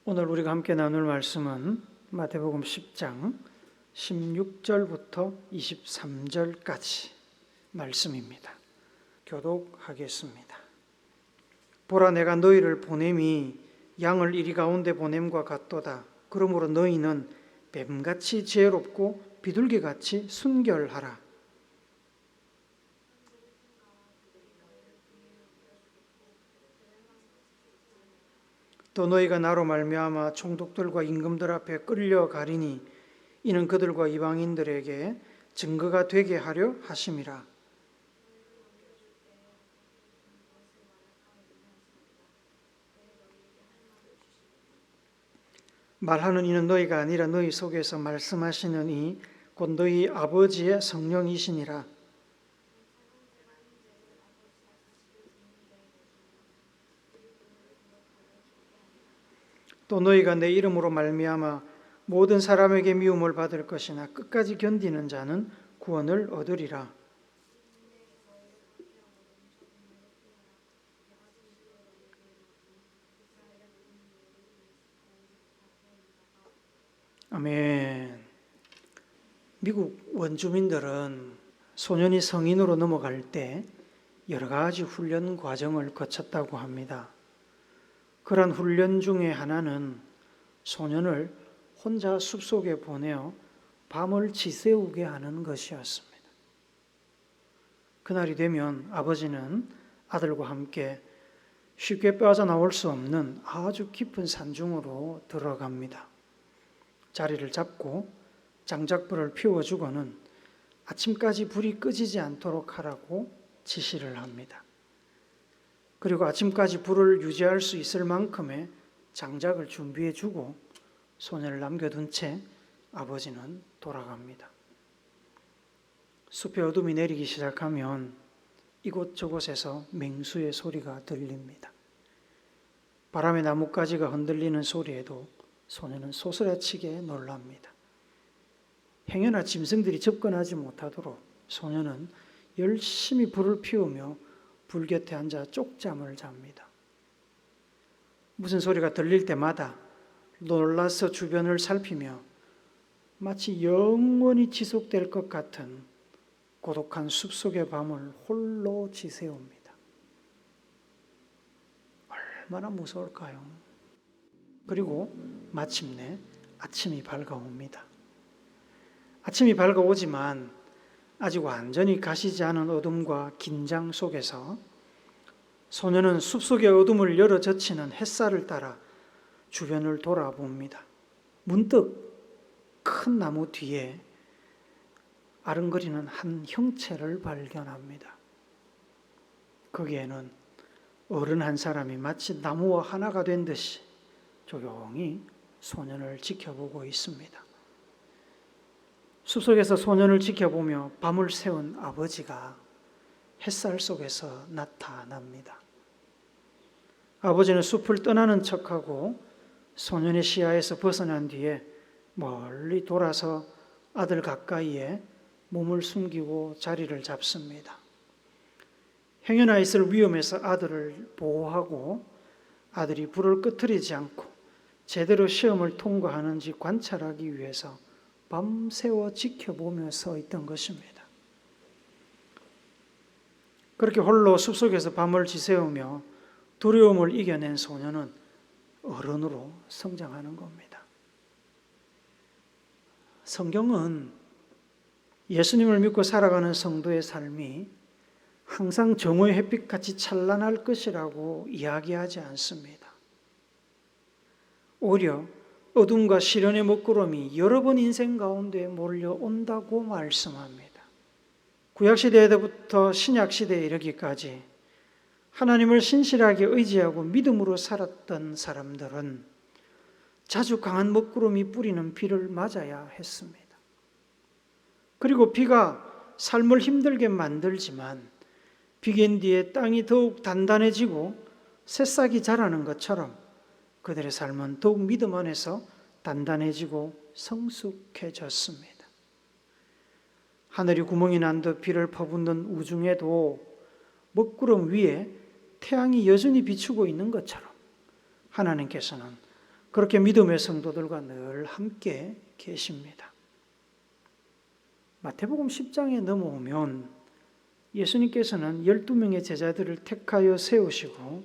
오늘 우리가 함께 나눌 말씀은 마태복음 10장 16절부터 23절까지 말씀입니다. 교독하겠습니다. 보라, 내가 너희를 보냄이 양을 이리 가운데 보냄과 같도다. 그러므로 너희는 뱀같이 지혜롭고 비둘기같이 순결하라. 또 너희가 나로 말미암아 총독들과 임금들 앞에 끌려가리니 이는 그들과 이방인들에게 증거가 되게 하려 하심이라. 말하는 이는 너희가 아니라 너희 속에서 말씀하시는 이 곧 너희 아버지의 성령이시니라. 또 너희가 내 이름으로 말미암아 모든 사람에게 미움을 받을 것이나 끝까지 견디는 자는 구원을 얻으리라. 아멘. 미국 원주민들은 소년이 성인으로 넘어갈 때 여러 가지 훈련 과정을 거쳤다고 합니다. 그러한 훈련 중에 하나는 소년을 혼자 숲속에 보내어 밤을 지새우게 하는 것이었습니다. 그날이 되면 아버지는 아들과 함께 쉽게 빠져나올 수 없는 아주 깊은 산중으로 들어갑니다. 자리를 잡고 장작불을 피워주고는 아침까지 불이 꺼지지 않도록 하라고 지시를 합니다. 그리고 아침까지 불을 유지할 수 있을 만큼의 장작을 준비해주고 소년을 남겨둔 채 아버지는 돌아갑니다. 숲에 어둠이 내리기 시작하면 이곳저곳에서 맹수의 소리가 들립니다. 바람에 나뭇가지가 흔들리는 소리에도 소년은 소스라치게 놀랍니다. 행여나 짐승들이 접근하지 못하도록 소년은 열심히 불을 피우며 불 곁에 앉아 쪽잠을 잡니다. 무슨 소리가 들릴 때마다 놀라서 주변을 살피며 마치 영원히 지속될 것 같은 고독한 숲속의 밤을 홀로 지새웁니다. 얼마나 무서울까요? 그리고 마침내 아침이 밝아옵니다. 아침이 밝아오지만 아직 완전히 가시지 않은 어둠과 긴장 속에서 소년은 숲속의 어둠을 열어젖히는 햇살을 따라 주변을 돌아봅니다. 문득 큰 나무 뒤에 아른거리는 한 형체를 발견합니다. 거기에는 어른 한 사람이 마치 나무와 하나가 된 듯이 조용히 소년을 지켜보고 있습니다. 숲속에서 소년을 지켜보며 밤을 새운 아버지가 햇살 속에서 나타납니다. 아버지는 숲을 떠나는 척하고 소년의 시야에서 벗어난 뒤에 멀리 돌아서 아들 가까이에 몸을 숨기고 자리를 잡습니다. 행여나 있을 위험에서 아들을 보호하고 아들이 불을 끄트리지 않고 제대로 시험을 통과하는지 관찰하기 위해서 밤새워 지켜보며 서 있던 것입니다. 그렇게 홀로 숲속에서 밤을 지새우며 두려움을 이겨낸 소년은 어른으로 성장하는 겁니다. 성경은 예수님을 믿고 살아가는 성도의 삶이 항상 정오의 햇빛같이 찬란할 것이라고 이야기하지 않습니다. 오히려 어둠과 시련의 먹구름이 여러 번 인생 가운데 몰려온다고 말씀합니다. 구약시대부터 신약시대에 이르기까지 하나님을 신실하게 의지하고 믿음으로 살았던 사람들은 자주 강한 먹구름이 뿌리는 비를 맞아야 했습니다. 그리고 비가 삶을 힘들게 만들지만 비긴 뒤에 땅이 더욱 단단해지고 새싹이 자라는 것처럼 그들의 삶은 더욱 믿음 안에서 단단해지고 성숙해졌습니다. 하늘이 구멍이 난 듯 비를 퍼붓는 우중에도 먹구름 위에 태양이 여전히 비추고 있는 것처럼 하나님께서는 그렇게 믿음의 성도들과 늘 함께 계십니다. 마태복음 10장에 넘어오면 예수님께서는 12명의 제자들을 택하여 세우시고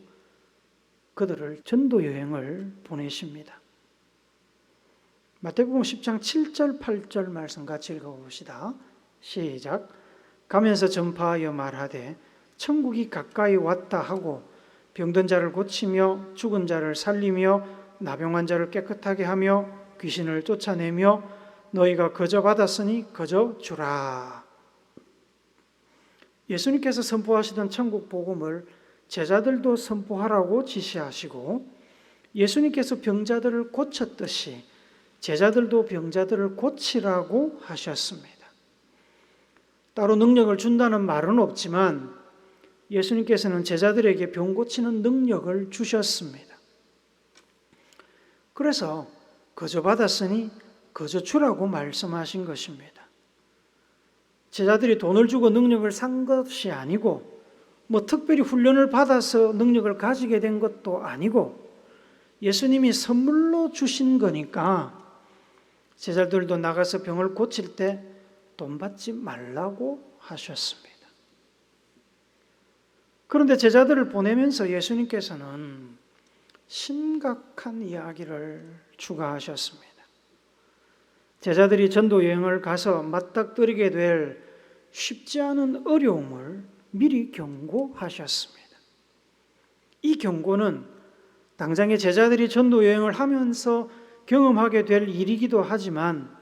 그들을 전도 여행을 보내십니다. 마태복음 10장 7절 8절 말씀 같이 읽어봅시다. 시작. 가면서 전파하여 말하되 천국이 가까이 왔다 하고 병든 자를 고치며 죽은 자를 살리며 나병한 자를 깨끗하게 하며 귀신을 쫓아내며 너희가 거저 받았으니 거저 주라. 예수님께서 선포하시던 천국 복음을 제자들도 선포하라고 지시하시고 예수님께서 병자들을 고쳤듯이 제자들도 병자들을 고치라고 하셨습니다. 따로 능력을 준다는 말은 없지만 예수님께서는 제자들에게 병 고치는 능력을 주셨습니다. 그래서 거저 받았으니 거저 주라고 말씀하신 것입니다. 제자들이 돈을 주고 능력을 산 것이 아니고 특별히 훈련을 받아서 능력을 가지게 된 것도 아니고 예수님이 선물로 주신 거니까 제자들도 나가서 병을 고칠 때 돈 받지 말라고 하셨습니다. 그런데 제자들을 보내면서 예수님께서는 심각한 이야기를 추가하셨습니다. 제자들이 전도 여행을 가서 맞닥뜨리게 될 쉽지 않은 어려움을 미리 경고하셨습니다. 이 경고는 당장의 제자들이 전도 여행을 하면서 경험하게 될 일이기도 하지만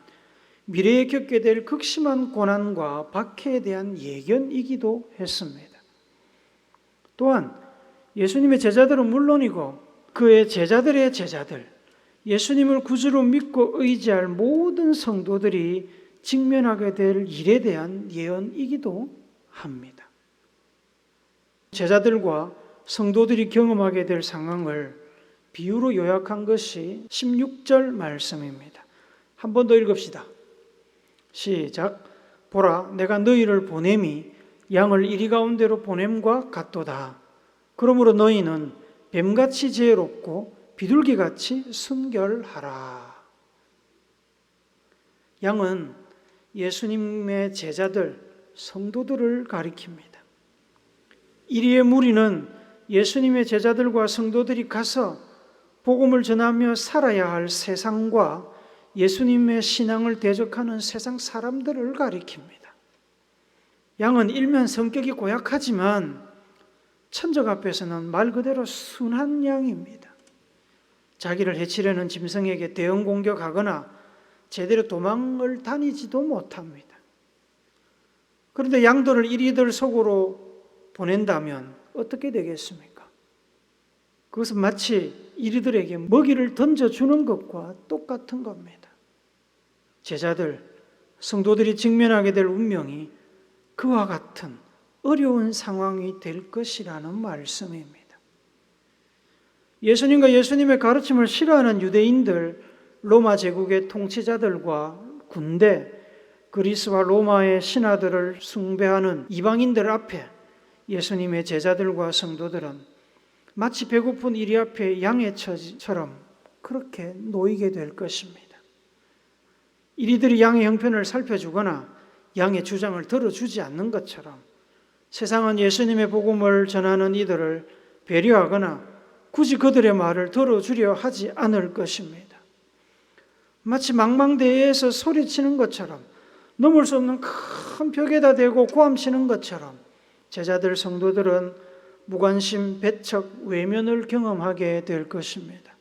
미래에 겪게 될 극심한 고난과 박해에 대한 예견이기도 했습니다. 또한 예수님의 제자들은 물론이고 그의 제자들의 제자들, 예수님을 구주로 믿고 의지할 모든 성도들이 직면하게 될 일에 대한 예언이기도 합니다. 제자들과 성도들이 경험하게 될 상황을 비유로 요약한 것이 16절 말씀입니다. 한 번 더 읽읍시다. 시작. 보라, 내가 너희를 보냄이 양을 이리 가운데로 보냄과 같도다. 그러므로 너희는 뱀같이 지혜롭고 비둘기같이 순결하라. 양은 예수님의 제자들, 성도들을 가리킵니다. 이리의 무리는 예수님의 제자들과 성도들이 가서 복음을 전하며 살아야 할 세상과 예수님의 신앙을 대적하는 세상 사람들을 가리킵니다. 양은 일면 성격이 고약하지만 천적 앞에서는 말 그대로 순한 양입니다. 자기를 해치려는 짐승에게 대응 공격하거나 제대로 도망을 다니지도 못합니다. 그런데 양들을 이리들 속으로 보낸다면 어떻게 되겠습니까? 그것은 마치 이리들에게 먹이를 던져주는 것과 똑같은 겁니다. 제자들, 성도들이 직면하게 될 운명이 그와 같은 어려운 상황이 될 것이라는 말씀입니다. 예수님과 예수님의 가르침을 싫어하는 유대인들, 로마 제국의 통치자들과 군대, 그리스와 로마의 신하들을 숭배하는 이방인들 앞에 예수님의 제자들과 성도들은 마치 배고픈 이리 앞에 양의 처지처럼 그렇게 놓이게 될 것입니다. 이리들이 양의 형편을 살펴주거나 양의 주장을 들어주지 않는 것처럼 세상은 예수님의 복음을 전하는 이들을 배려하거나 굳이 그들의 말을 들어주려 하지 않을 것입니다. 마치 망망대해에서 소리치는 것처럼 넘을 수 없는 큰 벽에다 대고 고함치는 것처럼 제자들 성도들은 무관심, 배척, 외면을 경험하게 될 것입니다.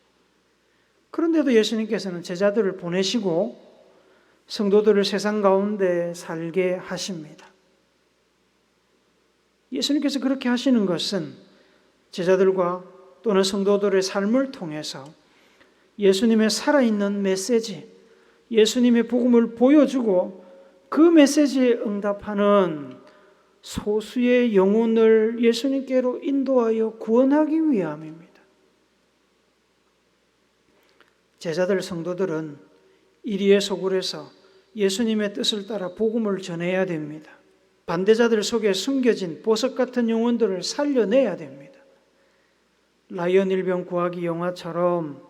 그런데도 예수님께서는 제자들을 보내시고 성도들을 세상 가운데 살게 하십니다. 예수님께서 그렇게 하시는 것은 제자들과 또는 성도들의 삶을 통해서 예수님의 살아있는 메시지, 예수님의 복음을 보여주고 그 메시지에 응답하는 소수의 영혼을 예수님께로 인도하여 구원하기 위함입니다. 제자들 성도들은 이리의 소굴에서 예수님의 뜻을 따라 복음을 전해야 됩니다. 반대자들 속에 숨겨진 보석 같은 영혼들을 살려내야 됩니다. 라이언 일병 구하기 영화처럼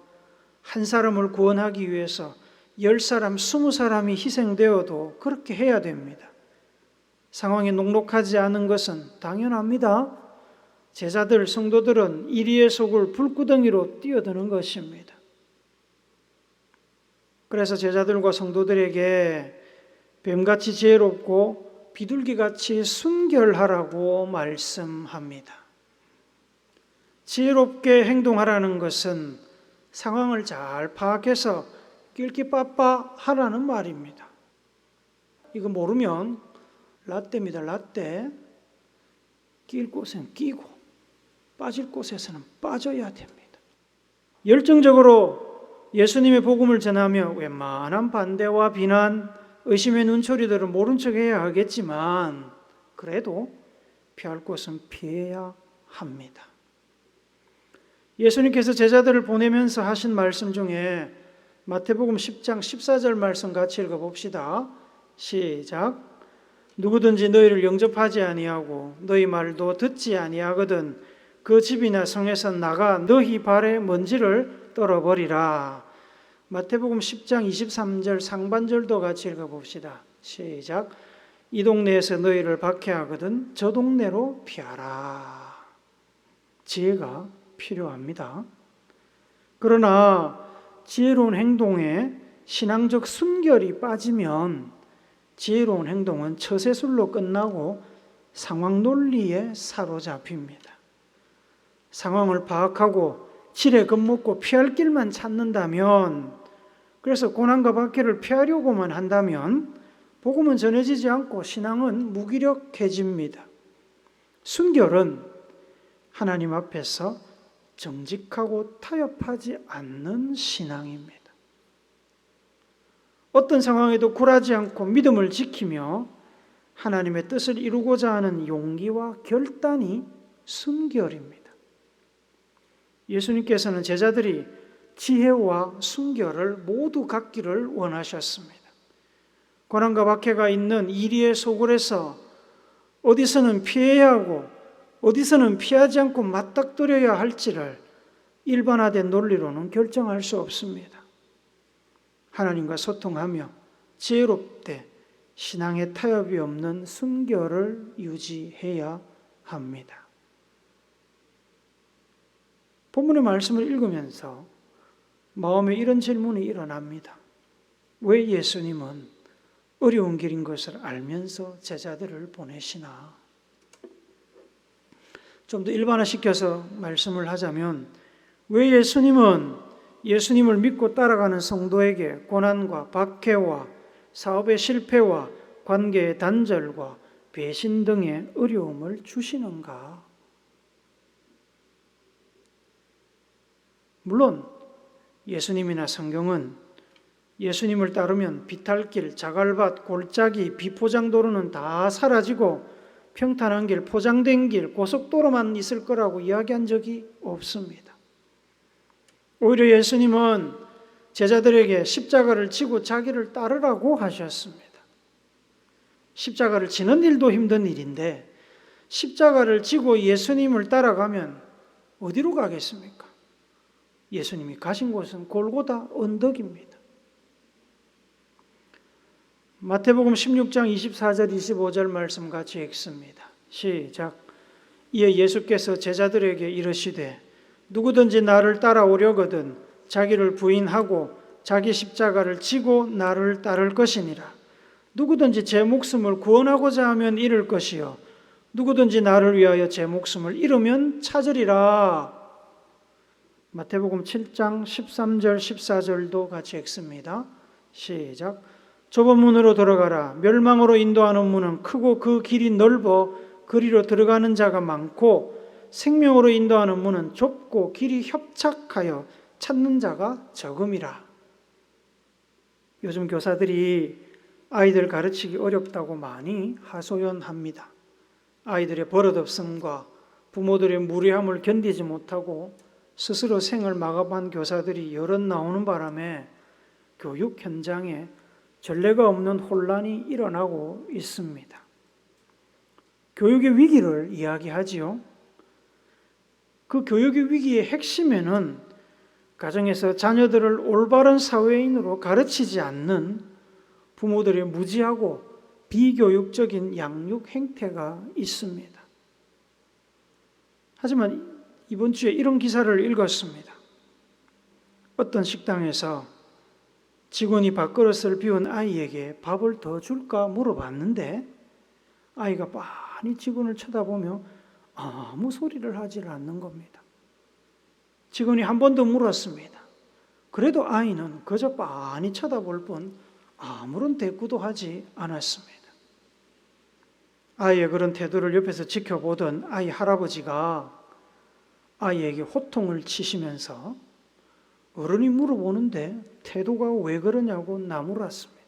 한 사람을 구원하기 위해서 10사람, 20사람이 희생되어도 그렇게 해야 됩니다. 상황이 녹록하지 않은 것은 당연합니다. 제자들, 성도들은 이리에 속을 불구덩이로 뛰어드는 것입니다. 그래서 제자들과 성도들에게 뱀같이 지혜롭고 비둘기같이 순결하라고 말씀합니다. 지혜롭게 행동하라는 것은 상황을 잘 파악해서 낄끼빠빠 하라는 말입니다. 이거 모르면 라떼입니다. 라떼. 낄 곳은 끼고 빠질 곳에서는 빠져야 됩니다. 열정적으로 예수님의 복음을 전하며 웬만한 반대와 비난, 의심의 눈초리들을 모른 척해야 하겠지만 그래도 피할 곳은 피해야 합니다. 예수님께서 제자들을 보내면서 하신 말씀 중에 마태복음 10장 14절 말씀 같이 읽어봅시다. 시작. 누구든지 너희를 영접하지 아니하고 너희 말도 듣지 아니하거든 그 집이나 성에서 나가 너희 발에 먼지를 떨어버리라. 마태복음 10장 23절 상반절도 같이 읽어봅시다. 시작. 이 동네에서 너희를 박해하거든 저 동네로 피하라. 지혜가 필요합니다. 그러나 지혜로운 행동에 신앙적 순결이 빠지면 지혜로운 행동은 처세술로 끝나고 상황 논리에 사로잡힙니다. 상황을 파악하고 지레 겁먹고 피할 길만 찾는다면, 그래서 고난과 박해를 피하려고만 한다면 복음은 전해지지 않고 신앙은 무기력해집니다. 순결은 하나님 앞에서 정직하고 타협하지 않는 신앙입니다. 어떤 상황에도 굴하지 않고 믿음을 지키며 하나님의 뜻을 이루고자 하는 용기와 결단이 순결입니다. 예수님께서는 제자들이 지혜와 순결을 모두 갖기를 원하셨습니다. 고난과 박해가 있는 이리의 소굴에서 어디서는 피해야 하고 어디서는 피하지 않고 맞닥뜨려야 할지를 일반화된 논리로는 결정할 수 없습니다. 하나님과 소통하며 지혜롭되 신앙의 타협이 없는 순결을 유지해야 합니다. 본문의 말씀을 읽으면서 마음에 이런 질문이 일어납니다. 왜 예수님은 어려운 길인 것을 알면서 제자들을 보내시나? 좀 더 일반화시켜서 말씀을 하자면, 왜 예수님을 믿고 따라가는 성도에게 고난과 박해와 사업의 실패와 관계의 단절과 배신 등의 어려움을 주시는가? 물론 예수님이나 성경은 예수님을 따르면 비탈길, 자갈밭, 골짜기, 비포장도로는 다 사라지고 평탄한 길, 포장된 길, 고속도로만 있을 거라고 이야기한 적이 없습니다. 오히려 예수님은 제자들에게 십자가를 지고 자기를 따르라고 하셨습니다. 십자가를 지는 일도 힘든 일인데 십자가를 지고 예수님을 따라가면 어디로 가겠습니까? 예수님이 가신 곳은 골고다 언덕입니다. 마태복음 16장 24절 25절 말씀 같이 읽습니다. 시작. 이에 예수께서 제자들에게 이르시되 누구든지 나를 따라오려거든 자기를 부인하고 자기 십자가를 지고 나를 따를 것이니라. 누구든지 제 목숨을 구원하고자 하면 잃을 것이요 누구든지 나를 위하여 제 목숨을 잃으면 찾으리라. 마태복음 7장 13절 14절도 같이 읽습니다. 시작. 좁은 문으로 들어가라. 멸망으로 인도하는 문은 크고 그 길이 넓어 그리로 들어가는 자가 많고 생명으로 인도하는 문은 좁고 길이 협착하여 찾는 자가 적음이라. 요즘 교사들이 아이들 가르치기 어렵다고 많이 하소연합니다. 아이들의 버릇없음과 부모들의 무례함을 견디지 못하고 스스로 생을 마감한 교사들이 여럿 나오는 바람에 교육 현장에 전례가 없는 혼란이 일어나고 있습니다. 교육의 위기를 이야기하지요. 그 교육의 위기의 핵심에는 가정에서 자녀들을 올바른 사회인으로 가르치지 않는 부모들의 무지하고 비교육적인 양육 행태가 있습니다. 하지만 이번 주에 이런 기사를 읽었습니다. 어떤 식당에서 직원이 밥그릇을 비운 아이에게 밥을 더 줄까 물어봤는데 아이가 빤히 직원을 쳐다보며 아무 소리를 하지 않는 겁니다. 직원이 한 번 더 물었습니다. 그래도 아이는 그저 빤히 쳐다볼 뿐 아무런 대꾸도 하지 않았습니다. 아이의 그런 태도를 옆에서 지켜보던 아이 할아버지가 아이에게 호통을 치시면서 어른이 물어보는데 태도가 왜 그러냐고 나무랐습니다.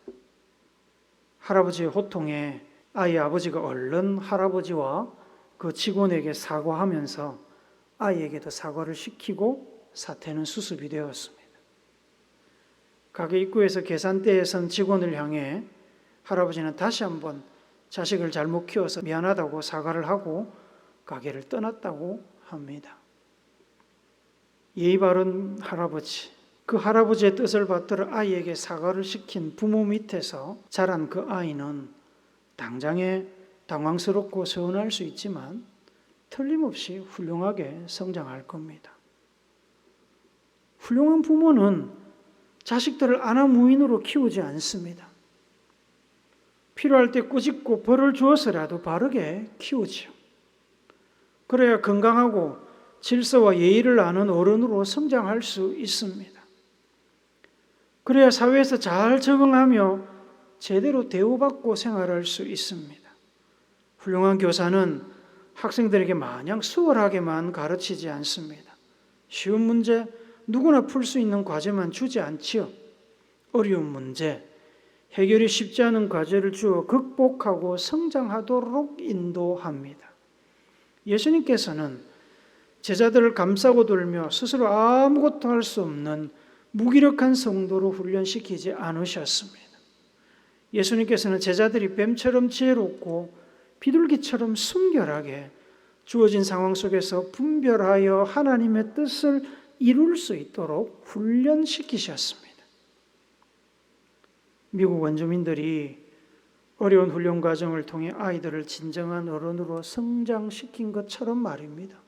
할아버지의 호통에 아이 아버지가 얼른 할아버지와 그 직원에게 사과하면서 아이에게도 사과를 시키고 사태는 수습이 되었습니다. 가게 입구에서 계산대에 선 직원을 향해 할아버지는 다시 한번 자식을 잘못 키워서 미안하다고 사과를 하고 가게를 떠났다고 합니다. 예의 바른 할아버지, 그 할아버지의 뜻을 받들어 아이에게 사과를 시킨 부모 밑에서 자란 그 아이는 당장에 당황스럽고 서운할 수 있지만 틀림없이 훌륭하게 성장할 겁니다. 훌륭한 부모는 자식들을 안하무인으로 키우지 않습니다. 필요할 때 꾸짖고 벌을 주어서라도 바르게 키우지요. 그래야 건강하고 질서와 예의를 아는 어른으로 성장할 수 있습니다. 그래야 사회에서 잘 적응하며 제대로 대우받고 생활할 수 있습니다. 훌륭한 교사는 학생들에게 마냥 수월하게만 가르치지 않습니다. 쉬운 문제, 누구나 풀 수 있는 과제만 주지 않지요. 어려운 문제, 해결이 쉽지 않은 과제를 주어 극복하고 성장하도록 인도합니다. 예수님께서는 제자들을 감싸고 돌며 스스로 아무것도 할 수 없는 무기력한 성도로 훈련시키지 않으셨습니다. 예수님께서는 제자들이 뱀처럼 지혜롭고 비둘기처럼 순결하게 주어진 상황 속에서 분별하여 하나님의 뜻을 이룰 수 있도록 훈련시키셨습니다. 미국 원주민들이 어려운 훈련 과정을 통해 아이들을 진정한 어른으로 성장시킨 것처럼 말입니다.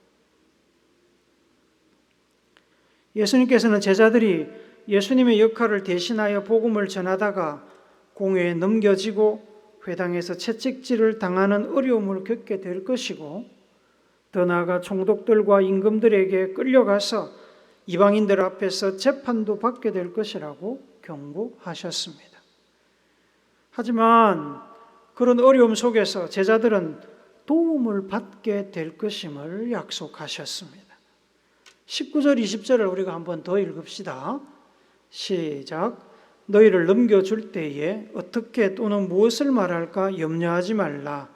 예수님께서는 제자들이 예수님의 역할을 대신하여 복음을 전하다가 공회에 넘겨지고 회당에서 채찍질을 당하는 어려움을 겪게 될 것이고 더 나아가 총독들과 임금들에게 끌려가서 이방인들 앞에서 재판도 받게 될 것이라고 경고하셨습니다. 하지만 그런 어려움 속에서 제자들은 도움을 받게 될 것임을 약속하셨습니다. 19절, 20절을 우리가 한번 더 읽읍시다. 시작. 너희를 넘겨줄 때에 어떻게 또는 무엇을 말할까 염려하지 말라.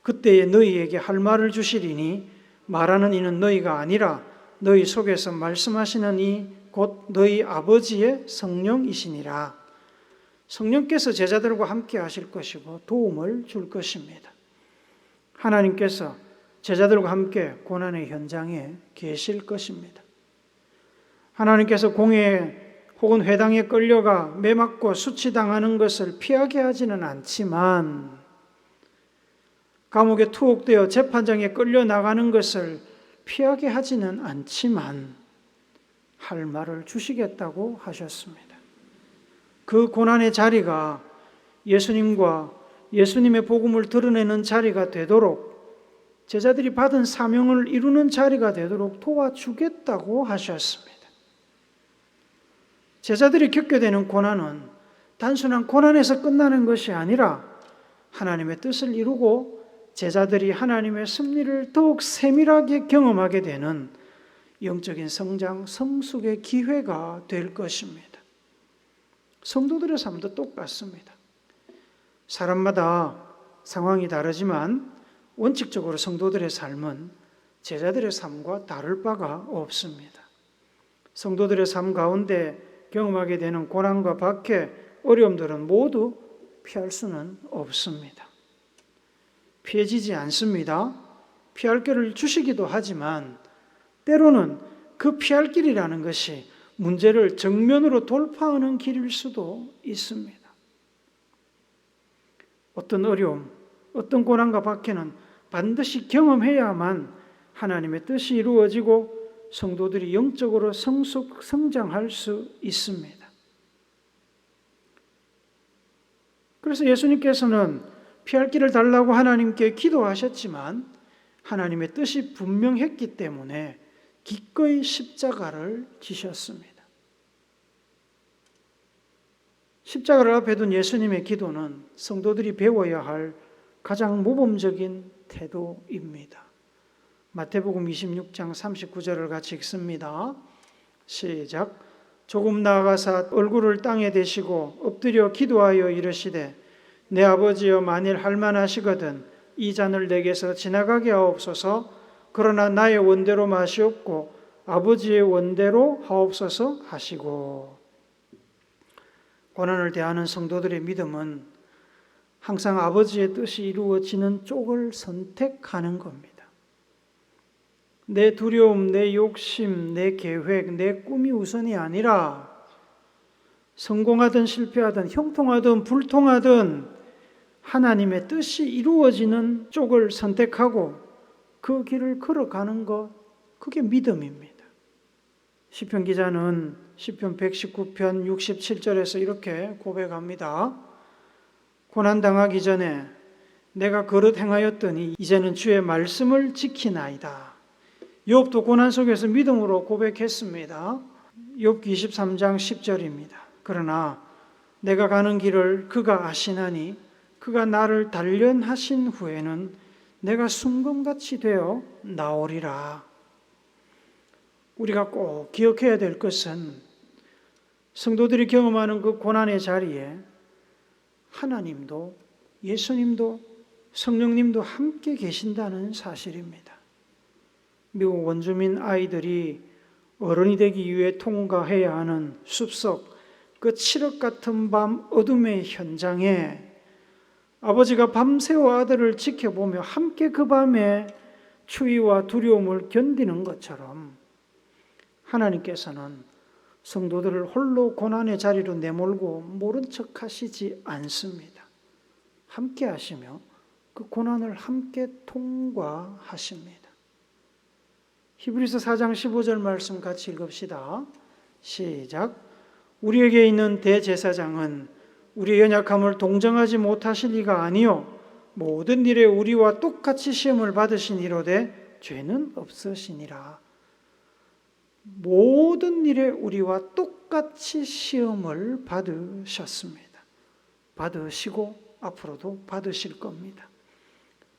그때에 너희에게 할 말을 주시리니 말하는 이는 너희가 아니라 너희 속에서 말씀하시는 이 곧 너희 아버지의 성령이시니라. 성령께서 제자들과 함께 하실 것이고 도움을 줄 것입니다. 하나님께서 제자들과 함께 고난의 현장에 계실 것입니다. 하나님께서 공회에 혹은 회당에 끌려가 매맞고 수치당하는 것을 피하게 하지는 않지만 감옥에 투옥되어 재판장에 끌려나가는 것을 피하게 하지는 않지만 할 말을 주시겠다고 하셨습니다. 그 고난의 자리가 예수님과 예수님의 복음을 드러내는 자리가 되도록 제자들이 받은 사명을 이루는 자리가 되도록 도와주겠다고 하셨습니다. 제자들이 겪게 되는 고난은 단순한 고난에서 끝나는 것이 아니라 하나님의 뜻을 이루고 제자들이 하나님의 섭리를 더욱 세밀하게 경험하게 되는 영적인 성장, 성숙의 기회가 될 것입니다. 성도들의 삶도 똑같습니다. 사람마다 상황이 다르지만 원칙적으로 성도들의 삶은 제자들의 삶과 다를 바가 없습니다. 성도들의 삶 가운데 경험하게 되는 고난과 박해, 어려움들은 모두 피할 수는 없습니다. 피해지지 않습니다. 피할 길을 주시기도 하지만 때로는 그 피할 길이라는 것이 문제를 정면으로 돌파하는 길일 수도 있습니다. 어떤 어려움, 어떤 고난과 박해는 반드시 경험해야만 하나님의 뜻이 이루어지고 성도들이 영적으로 성장할 수 있습니다. 그래서 예수님께서는 피할 길을 달라고 하나님께 기도하셨지만 하나님의 뜻이 분명했기 때문에 기꺼이 십자가를 지셨습니다. 십자가를 앞에 둔 예수님의 기도는 성도들이 배워야 할 가장 모범적인 태도입니다. 마태복음 26장 39절을 같이 읽습니다. 시작. 조금 나아가사 얼굴을 땅에 대시고 엎드려 기도하여 이르시되 내 아버지여 만일 할만하시거든 이 잔을 내게서 지나가게 하옵소서. 그러나 나의 원대로 마시옵고 아버지의 원대로 하옵소서 하시고. 고난을 대하는 성도들의 믿음은 항상 아버지의 뜻이 이루어지는 쪽을 선택하는 겁니다. 내 두려움, 내 욕심, 내 계획, 내 꿈이 우선이 아니라 성공하든 실패하든 형통하든 불통하든 하나님의 뜻이 이루어지는 쪽을 선택하고 그 길을 걸어가는 것, 그게 믿음입니다. 시편 기자는 시편 119편 67절에서 이렇게 고백합니다. 고난당하기 전에 내가 그릇 행하였더니 이제는 주의 말씀을 지키나이다. 욥도 고난 속에서 믿음으로 고백했습니다. 욥기 23장 10절입니다. 그러나 내가 가는 길을 그가 아시나니 그가 나를 단련하신 후에는 내가 순금같이 되어 나오리라. 우리가 꼭 기억해야 될 것은 성도들이 경험하는 그 고난의 자리에 하나님도 예수님도 성령님도 함께 계신다는 사실입니다. 미국 원주민 아이들이 어른이 되기 위해 통과해야 하는 숲속 그 칠흑 같은 밤 어둠의 현장에 아버지가 밤새워 아들을 지켜보며 함께 그 밤에 추위와 두려움을 견디는 것처럼 하나님께서는 성도들을 홀로 고난의 자리로 내몰고 모른 척 하시지 않습니다. 함께 하시며 그 고난을 함께 통과하십니다. 히브리서 4장 15절 말씀 같이 읽읍시다. 시작. 우리에게 있는 대제사장은 우리의 연약함을 동정하지 못하실 이가 아니요 모든 일에 우리와 똑같이 시험을 받으신 이로되 죄는 없으시니라. 모든 일에 우리와 똑같이 시험을 받으셨습니다. 받으시고 앞으로도 받으실 겁니다.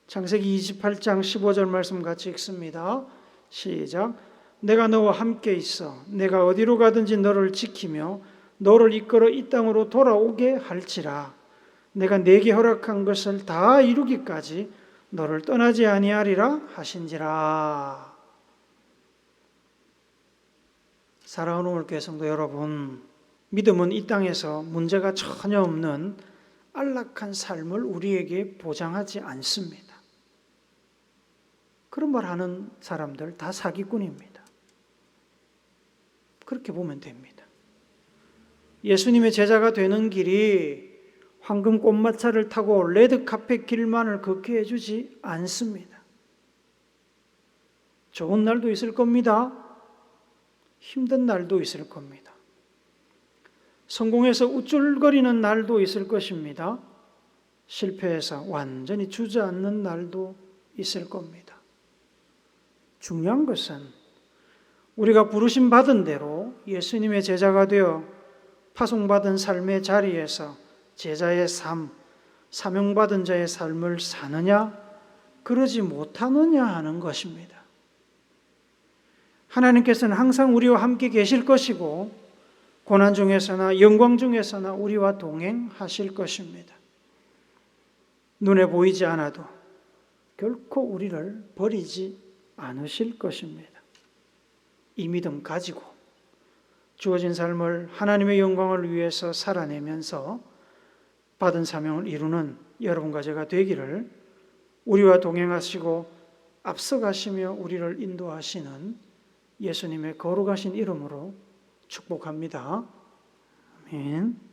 창세기 28장 15절 말씀 같이 읽습니다. 시작. 내가 너와 함께 있어 내가 어디로 가든지 너를 지키며 너를 이끌어 이 땅으로 돌아오게 할지라. 내가 내게 허락한 것을 다 이루기까지 너를 떠나지 아니하리라 하신지라. 사랑하는 우리 교회 성도 여러분, 믿음은 이 땅에서 문제가 전혀 없는 안락한 삶을 우리에게 보장하지 않습니다. 그런 말 하는 사람들 다 사기꾼입니다. 그렇게 보면 됩니다. 예수님의 제자가 되는 길이 황금 꽃마차를 타고 레드카펫 길만을 걷게 해주지 않습니다. 좋은 날도 있을 겁니다. 힘든 날도 있을 겁니다. 성공해서 우쭐거리는 날도 있을 것입니다. 실패해서 완전히 주저앉는 날도 있을 겁니다. 중요한 것은 우리가 부르심 받은 대로 예수님의 제자가 되어 파송받은 삶의 자리에서 제자의 삶, 사명받은 자의 삶을 사느냐, 그러지 못하느냐 하는 것입니다. 하나님께서는 항상 우리와 함께 계실 것이고 고난 중에서나 영광 중에서나 우리와 동행하실 것입니다. 눈에 보이지 않아도 결코 우리를 버리지 않으실 것입니다. 이 믿음 가지고 주어진 삶을 하나님의 영광을 위해서 살아내면서 받은 사명을 이루는 여러분과 제가 되기를 우리와 동행하시고 앞서가시며 우리를 인도하시는 예수님의 거룩하신 이름으로 축복합니다. 아멘.